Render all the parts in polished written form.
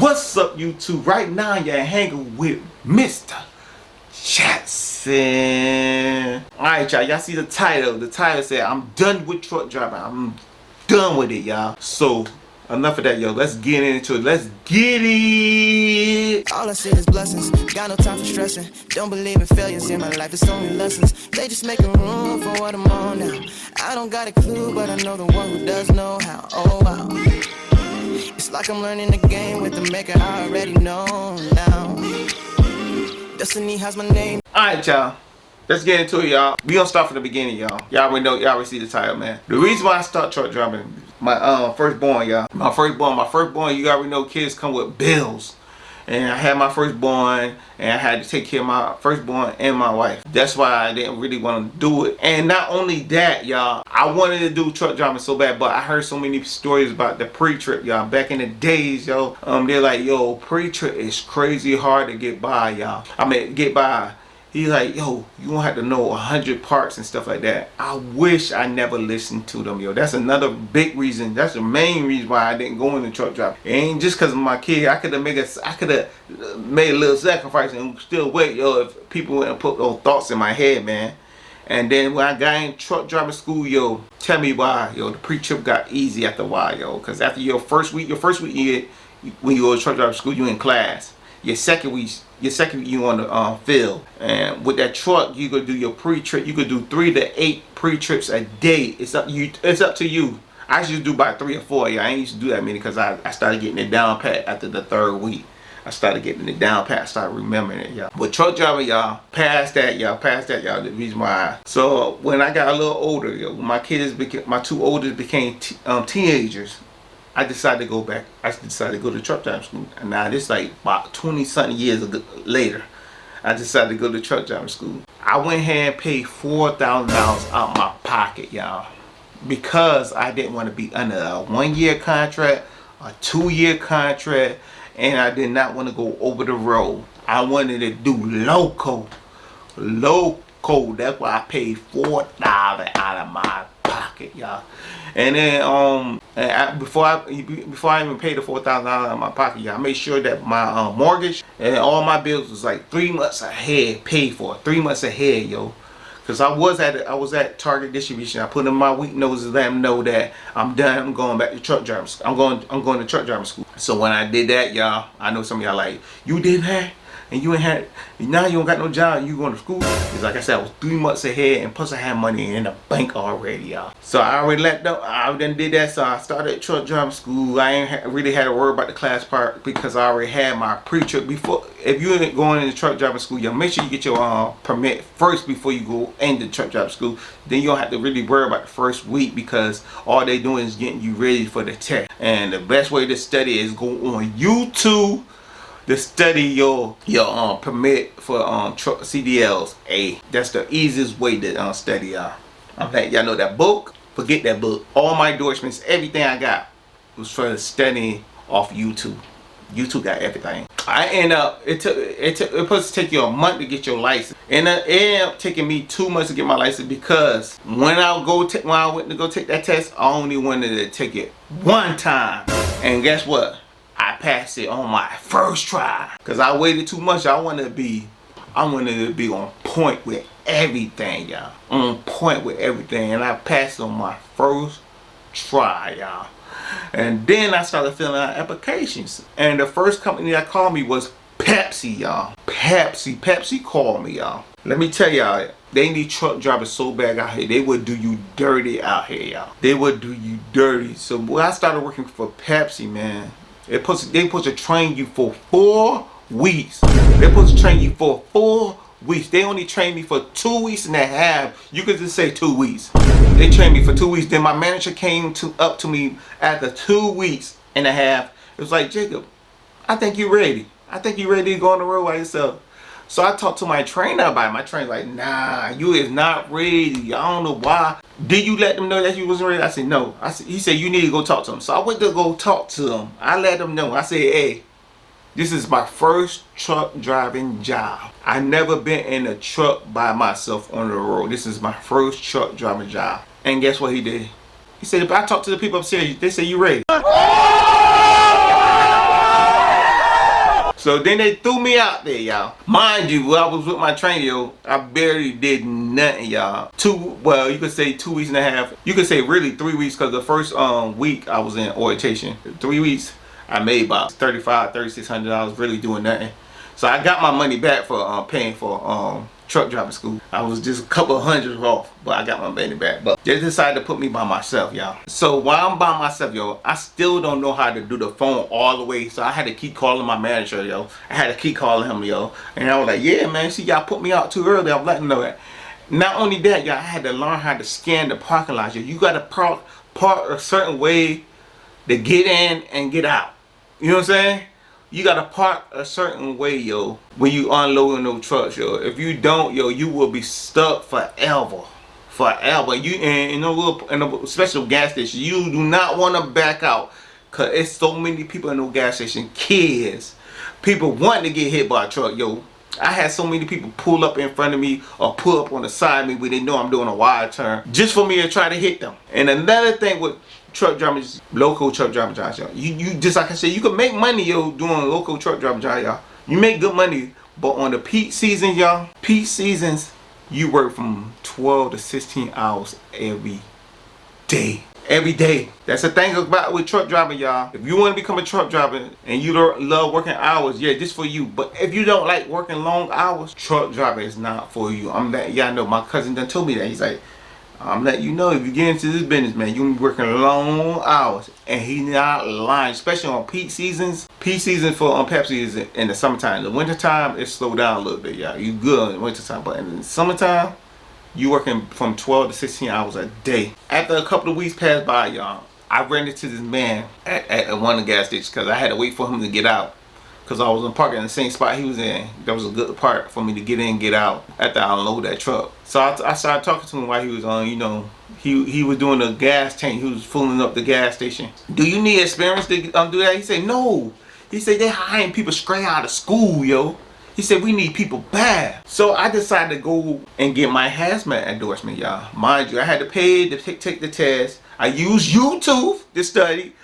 What's up, YouTube? Right now, you're hanging with Mr. Jackson. Alright, y'all see the title. The title said, I'm done with truck driving. I'm done with it, y'all. So, enough of that, yo. Let's get into it. Let's get it. All I see is blessings. Got no time for stressing. Don't believe in failures in my life. It's only lessons. They just making room for what I'm on now. I don't got a clue, but I know the one who does know how. Oh, wow. It's like I'm learning the game with the maker I already know now. Destiny has my name. Alright, y'all. Let's get into it, y'all. We gonna start from the beginning, y'all. Y'all already know, y'all already see the title, man. The reason why I start truck driving, my firstborn, y'all. My firstborn, you already know kids come with bills. And I had my firstborn, and I had to take care of my firstborn and my wife. That's why I didn't really want to do it. And not only that, y'all, I wanted to do truck driving so bad, but I heard so many stories about the pre-trip, y'all. Back in the days, yo, they're like, yo, pre-trip is crazy hard to get by, y'all. I mean, get by. He's like, yo, you won't have to know 100 parts and stuff like that. I wish I never listened to them, yo. That's another big reason. That's the main reason why I didn't go into truck driving. It ain't just because of my kid. I could have made a little sacrifice and still wait, yo, if people wouldn't put those thoughts in my head, man. And then when I got in truck driving school, yo, tell me why, yo, the pre-trip got easy after a while, yo. Because after your first week when you go to truck driving school, you in class. Your second week you on the field, and with that truck you could do your pre-trip. You could do 3 to 8 pre-trips a day. It's up to you. I used to do about 3 or 4. Yeah, I ain't used to do that many because I started getting it down pat after the 3rd week. I started getting it down pat. I started remembering it, y'all. But truck driving, y'all, past that, y'all. The reason why. So when I got a little older, yo, my 2 oldest became teenagers. I decided to go back. I decided to go to truck driving school. And now this like about 20-something years later, I decided to go to truck driving school. I went ahead and paid $4,000 out my pocket, y'all, because I didn't want to be under a 1-year contract, a 2-year contract, and I did not want to go over the road. I wanted to do local. That's why I paid $4,000 out of my pocket, y'all. And then before I even paid the $4,000 out of my pocket, y'all, I made sure that my mortgage and all my bills was like 3 months ahead, paid for 3 months ahead, yo. Cause I was at Target distribution. I put in my week notice to let them know that I'm done. I'm going back to truck driving school. I'm going to truck driving school. So when I did that, y'all, I know some of y'all like, you did that? And you ain't had, now you don't got no job, you going to school. Because like I said, I was 3 months ahead, and plus I had money in the bank already, y'all. So I already I done did that, so I started truck driving school. I ain't really had to worry about the class part because I already had my pre-trip before. If you ain't going into truck driving school, y'all, make sure you get your permit first before you go into truck driving school. Then you don't have to really worry about the first week because all they doing is getting you ready for the test. And the best way to study is go on YouTube to study your permit for truck CDLs. That's the easiest way to study, y'all. I'm letting y'all know that book. Forget that book. All my endorsements, everything I got was for studying off YouTube. YouTube got everything. It supposed to take you a month to get your license, and it ended up taking me 2 months to get my license because when I went to go take that test, I only wanted to take it 1 time, and guess what? I passed it on my first try because I waited too much. I wanted to be on point with everything, y'all. On point with everything, and I passed on my first try, y'all. And then I started filling out applications, and the first company that called me was PEPSI, y'all. Pepsi called me, y'all. Let me tell y'all, they need truck drivers so bad out here. They would do you dirty out here, y'all. They would do you dirty. So when I started working for Pepsi, man, they supposed to train you for 4 weeks. They're supposed to train you for 4 weeks. They only trained me for 2 weeks and a half. You could just say 2 weeks. They trained me for 2 weeks. Then my manager came up to me after 2 weeks and a half. It was like, Jacob, I think you're ready. I think you're ready to go on the road by yourself. So I talked to my trainer about it. My trainer's like, nah, you is not ready. I don't know why. Did you let them know that you wasn't ready? I said, no. He said, you need to go talk to them. So I went to go talk to them. I let them know. I said, hey, this is my first truck driving job. I never been in a truck by myself on the road. This is my first truck driving job. And guess what he did? He said, if I talk to the people upstairs, they say you ready. So then they threw me out there, y'all. Mind you, when I was with my trainer, yo, I barely did nothing, y'all. Well, you could say 2 weeks and a half. You could say really 3 weeks, because the first week I was in orientation. 3 weeks, I made about $3,500, $3,600 really doing nothing. So I got my money back for paying for truck driving school. I was just a couple of hundreds off, but I got my money back. But they decided to put me by myself, y'all. So while I'm by myself, yo, I still don't know how to do the phone all the way. So I had to keep calling my manager, yo. I had to keep calling him, yo. And I was like, yeah, man, see, y'all put me out too early. I'm letting them know that. Not only that, y'all, I had to learn how to scan the parking lot, yo. You got to park a certain way to get in and get out. You know what I'm saying? You gotta park a certain way, yo, when you unloading those trucks, yo. If you don't, yo, you will be stuck forever. You in a special gas station, you do not want to back out, cause it's so many people in those gas station, kids, people wanting to get hit by a truck, yo. I had so many people pull up in front of me or pull up on the side of me when they know I'm doing a wide turn, just for me to try to hit them. And another thing with truck drivers, local truck driver jobs, y'all. You just like I said, you can make money, yo, doing local truck driver job, y'all. You make good money, but on the peak season, y'all, peak seasons, you work from 12 to 16 hours every day. Every day. That's the thing about with truck driving, y'all. If you want to become a truck driver and you love working hours, yeah, this for you. But if you don't like working long hours, truck driving is not for you. I'm letting y'all know. My cousin done told me that. He's like, I'm letting you know, if you get into this business, man, you're gonna be working long hours. And he not lying, especially on peak seasons. Peak season for PEPSI is in the summertime. The wintertime, it slow down a little bit, y'all. You good in the wintertime, but in the summertime, you working from 12 to 16 hours a day. After a couple of weeks passed by, y'all, I ran into this man at one of the gas stations, because I had to wait for him to get out. Because I was parking in the same spot he was in. That was a good part for me to get in and get out after I unload that truck. So I started talking to him while he was on, you know, he was doing the gas tank. He was filling up the gas station. Do you need experience to do that? He said, no. He said, they're hiring people straight out of school, yo. He said, we need people bad. So I decided to go and get my hazmat endorsement, y'all. Mind you, I had to pay to take the test. I used YouTube to study.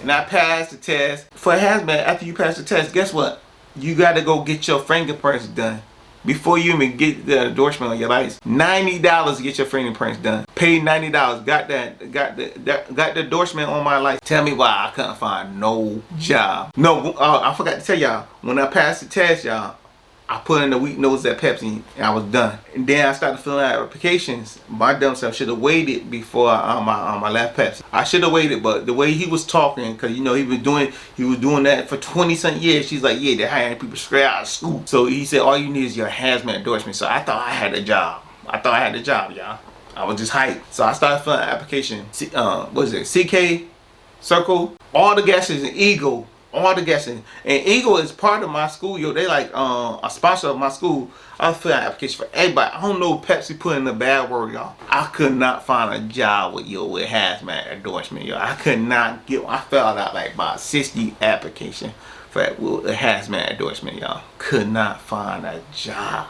And I passed the test. For hazmat, after you pass the test, guess what? You gotta go get your fingerprints done. Before you even get the endorsement on your license. $90 to get your fingerprints done. Paid $90. Got the endorsement on my license. Tell me why I couldn't find no job. No, I forgot to tell y'all. When I passed the test, y'all, I put in a week notice at PEPSI and I was done. And then I started filling out applications. My dumb self should have waited before my left PEPSI. I should have waited, but the way he was talking, because you know he was doing that for 20-something years. She's like, yeah, they're hiring people straight out of school. So he said, all you need is your hazmat endorsement. So I thought I had a job. Y'all. I was just hyped. So I started filling out application. What is it? CK, Circle, all the gas stations, Eagle. All the guessing. And Eagle is part of my school, yo. They like a sponsor of my school. I fill out application for everybody. I don't know, PEPSI put in a bad word, y'all. I could not find a job with hazmat endorsement, yo. I could not get. I filled out like about 60 applications for a hazmat endorsement, y'all. Could not find a job.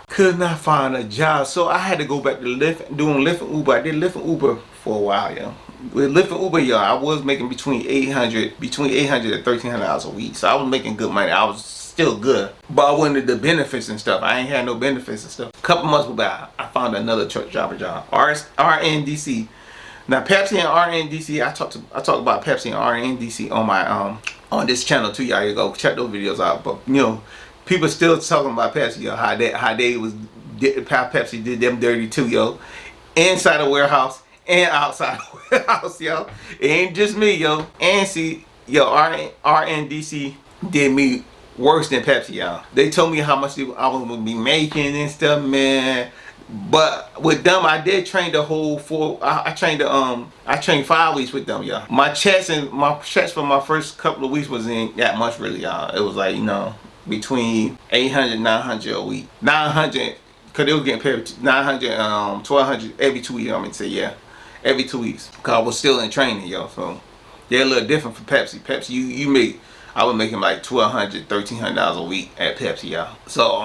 So I had to go back to Lyft, doing Lyft and Uber. I did Lyft and Uber for a while, yo. With Lyft and Uber, y'all, I was making between $800 and $1,300 a week. So I was making good money. I was still good, but I wanted the benefits and stuff. I ain't had no benefits and stuff. A couple months went by, I found another truck driver job. RNDC. Now PEPSI and RNDC, I talked about PEPSI and RNDC on my on this channel too, y'all. You go check those videos out. But you know, people still talking about PEPSI, yo. How PEPSI did them dirty too, yo. Inside the warehouse and outside the warehouse, yo. It ain't just me, yo. And see, yo, RNDC did me worse than PEPSI, y'all. They told me how much I was gonna be making and stuff, man. But with them, I did train the whole I trained 5 weeks with them, y'all. My checks for my first couple of weeks wasn't that much, really, y'all. It was like, you know, between 800 900 a week. 900, cause they was getting paid 900 1200 every 2 weeks. I'm gonna say, yeah, every 2 weeks, cause I was still in training, yo. So they're a little different for PEPSI. PEPSI, I was making like $1,200 $1,300 a week at PEPSI, y'all. So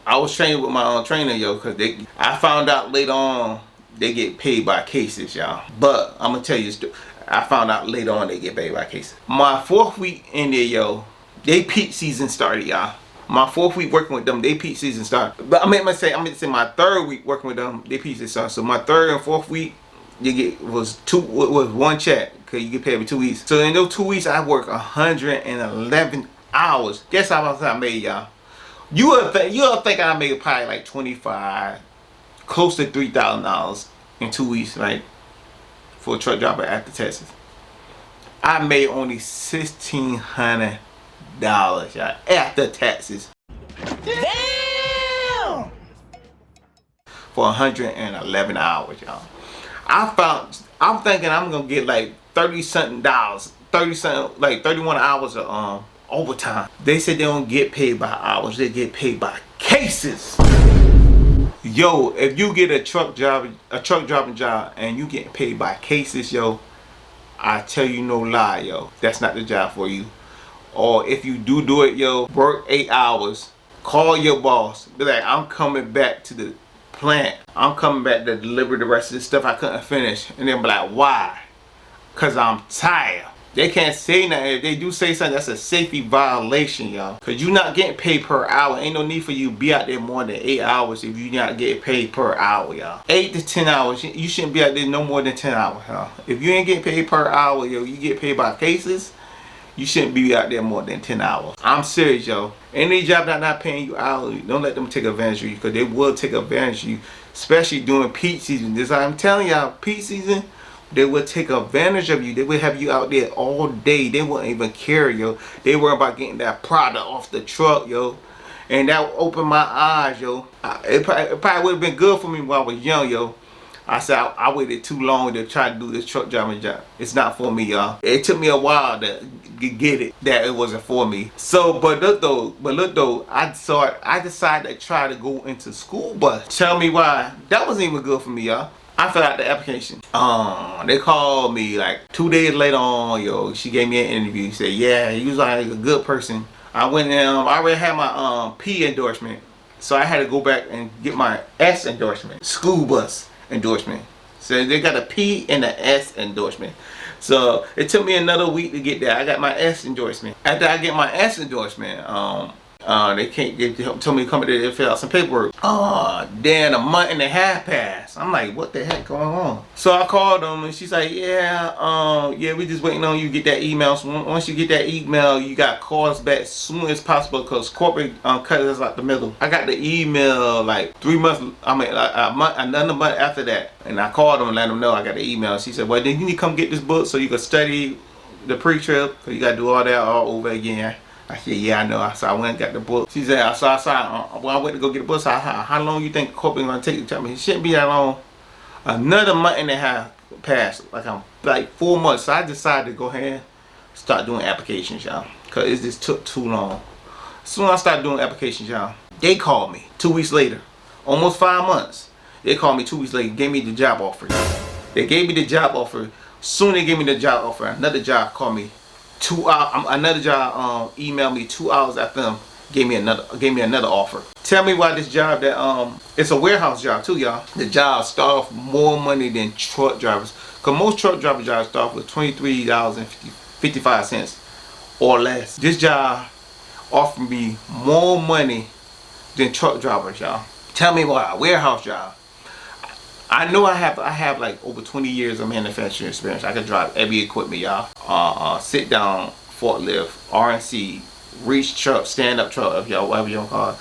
I was training with my own trainer, yo, cause I found out later on they get paid by cases, y'all. But I'm gonna tell you, I found out later on they get paid by cases. My 4th week in there, yo, they peak season started, y'all. My 4th week working with them, they peak season started. But I meant to say my 3rd week working with them, they peak season started. So my 3rd and 4th week, was 1 check, because you get paid every 2 weeks. So in those 2 weeks, I worked 111 hours. Guess how much I made, y'all? You would think I made probably like 25, close to $3,000 in 2 weeks, right? For a truck driver after Texas. I made only $1,600, y'all, after taxes. Damn! For 111 hours, y'all. I'm thinking I'm gonna get like 30 something dollars, 30 something, like 31 hours of overtime. They said they don't get paid by hours, they get paid by cases. Yo, if you get a truck driving job and you get paid by cases, yo, I tell you no lie, yo, that's not the job for you. Or if you do it, yo, work 8 hours, call your boss, be like, I'm coming back to the plant, I'm coming back to deliver the rest of the stuff I couldn't finish. And then be like, why? Cause I'm tired. They can't say nothing. If they do say something, that's a safety violation, y'all. Cause you not getting paid per hour. Ain't no need for you to be out there more than 8 hours if you not getting paid per hour, y'all. 8 to 10 hours. You shouldn't be out there no more than 10 hours, y'all. If you ain't getting paid per hour, yo, you get paid by cases, you shouldn't be out there more than 10 hours. I'm serious, yo. Any job that not paying you hourly, don't let them take advantage of you, because they will take advantage of you, especially during peak season. This I'm telling y'all, peak season, they will take advantage of you. They will have you out there all day. They won't even care, yo. They worry about getting that product off the truck, yo. And that opened my eyes, yo. It probably would have been good for me when I was young, yo. I said I waited too long to try to do this truck driving job. It's not for me, y'all. It took me a while to get it that it wasn't for me. So, but look though, I decided to try to go into school bus. Tell me why. That wasn't even good for me, y'all. I filled out the application. They called me like 2 days later on, yo. She gave me an interview. She said, yeah, you was like a good person. I went in, I already had my P endorsement. So I had to go back and get my S endorsement, school bus endorsement. So they got a P and an S endorsement. So it took me another week to get that. I got my S endorsement. After I get my S endorsement, they told me to come in there and fill out some paperwork. Then a month and a half passed. I'm like, what the heck going on? So I called them and she's like, yeah, we just waiting on you to get that email. So once you get that email, you got calls back as soon as possible, because corporate cut us out the middle. I got the email like 3 months, another month after that. And I called them and let them know I got the email. She said, well, then you need to come get this book so you can study the pre-trip, because you got to do all that all over again. I said, yeah, I know. So I went and got the book. She said, when I went to go get the book, so how long you think corporate going to take to tell me? It shouldn't be that long. Another month and a half passed, like 4 months. So I decided to go ahead and start doing applications, y'all, because it just took too long. As soon as I started doing applications, y'all, they called me 2 weeks later, almost 5 months. They called me 2 weeks later, gave me the job offer. They gave me the job offer. Soon they gave me the job offer. Another job called me. Another job emailed me 2 hours after them gave me another offer. Tell me why this job that it's a warehouse job too, y'all. The job start off more money than truck drivers, cause most truck driver jobs start off with $23.55 or less. This job offered me more money than truck drivers, y'all. Tell me why. Warehouse job. I know I have like over 20 years of manufacturing experience. I can drive every equipment, y'all. Sit down forklift, RNC, reach truck, stand up truck, if y'all, whatever you want to call it,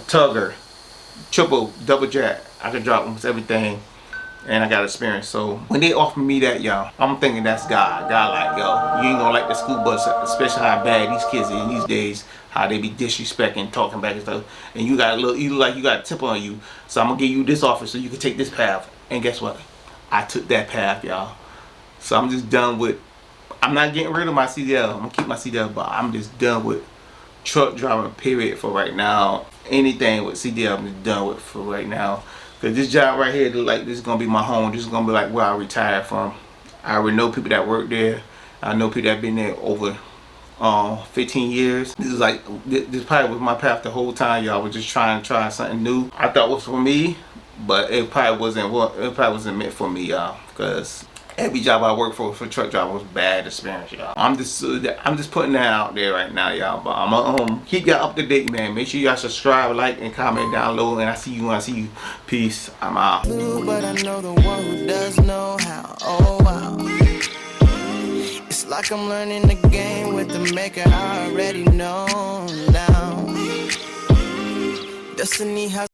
tugger, triple, double jack. I can drive almost everything, and I got experience. So when they offer me that, y'all, I'm thinking that's God. God like, yo, you ain't gonna like the school bus, especially how bad these kids are in these days. How they be disrespecting, talking back and stuff, and you look like you got a tip on you. So I'm gonna give you this offer so you can take this path. And guess what? I took that path, y'all. So I'm just done with. I'm not getting rid of my CDL. I'm gonna keep my CDL, but I'm just done with truck driving. Period for right now. Anything with CDL, I'm just done with for right now. Cause this job right here, look like this is gonna be my home. This is gonna be like where I retire from. I already know people that work there. I know people that have been there over 15 years. This probably was my path the whole time, y'all. Was just trying to try something new. I thought it was for me, but it probably wasn't meant for me, y'all, because Every job I worked for truck driver was bad experience, y'all. I'm just putting that out there right now, y'all. But I'm gonna keep y'all up to date, man. Make sure y'all subscribe, like, and comment down below. And I see you when I see you. Peace. I'm out. But I know the one who does know how. Oh wow. It's like I'm learning the game with the maker I already know now. Destiny has